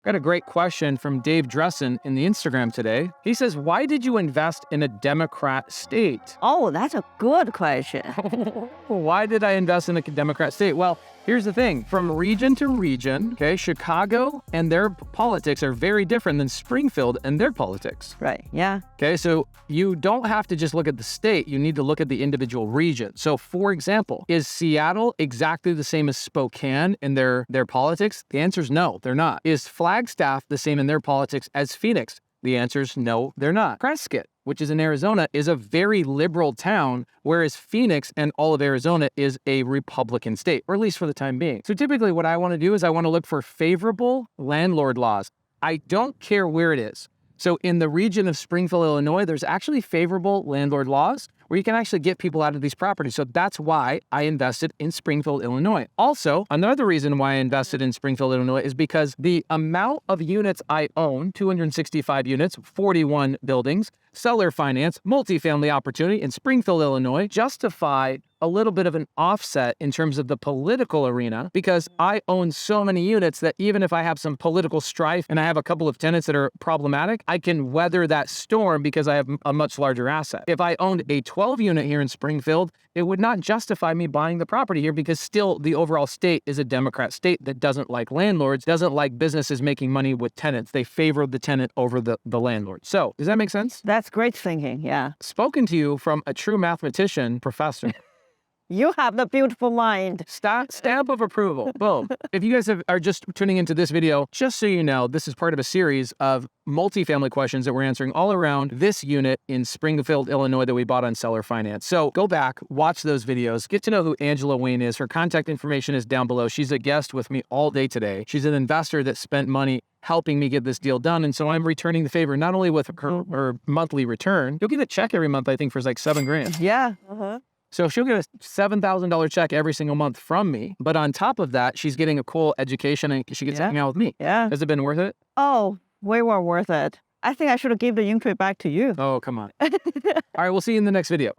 Got a great question from Dave Dressen in the Instagram today. He says, why did you invest in a Democrat state? Oh, that's a good question. Why did I invest in a Democrat state? Well, here's the thing. From region to region, okay, Chicago and their politics are very different than Springfield and their politics. Right, yeah. Okay, so you don't have to just look at the state. You need to look at the individual region. So, for example, is Seattle exactly the same as Spokane in their politics? The answer is no, they're not. Is Flagstaff the same in their politics as Phoenix? The answer is no, they're not. Prescott, which is in Arizona, is a very liberal town, whereas Phoenix and all of Arizona is a Republican state, or at least for the time being. So typically what I want to do is I want to look for favorable landlord laws. I don't care where it is. So in the region of Springfield, Illinois, there's actually favorable landlord laws where you can actually get people out of these properties. So that's why I invested in Springfield, Illinois. Also, another reason why I invested in Springfield, Illinois is because the amount of units I own, 265 units, 41 buildings, seller finance, multifamily opportunity in Springfield, Illinois, justify a little bit of an offset in terms of the political arena because I own so many units that even if I have some political strife and I have a couple of tenants that are problematic, I can weather that storm because I have a much larger asset. If I owned a 12 unit here in Springfield, it would not justify me buying the property here because still the overall state is a Democrat state that doesn't like landlords, doesn't like businesses making money with tenants. They favor the tenant over the landlord. So does that make sense? That's great thinking, yeah. Spoken to you from a true mathematician, professor. You have the beautiful mind. Stamp of approval. Boom. If you guys are just tuning into this video, just so you know, this is part of a series of multifamily questions that we're answering all around this unit in Springfield, Illinois that we bought on seller finance. So go back, watch those videos, get to know who Angela Wayne is. Her contact information is down below. She's a guest with me all day today. She's an investor that spent money helping me get this deal done. And so I'm returning the favor, not only with her monthly return, you'll get a check every month, I think, for like $7,000. Yeah. Uh-huh. So she'll get a $7,000 check every single month from me. But on top of that, she's getting a cool education and she gets to hang out with me. Yeah. Has it been worth it? Oh, way more worth it. I think I should have given the income back to you. Oh, come on. All right, we'll see you in the next video.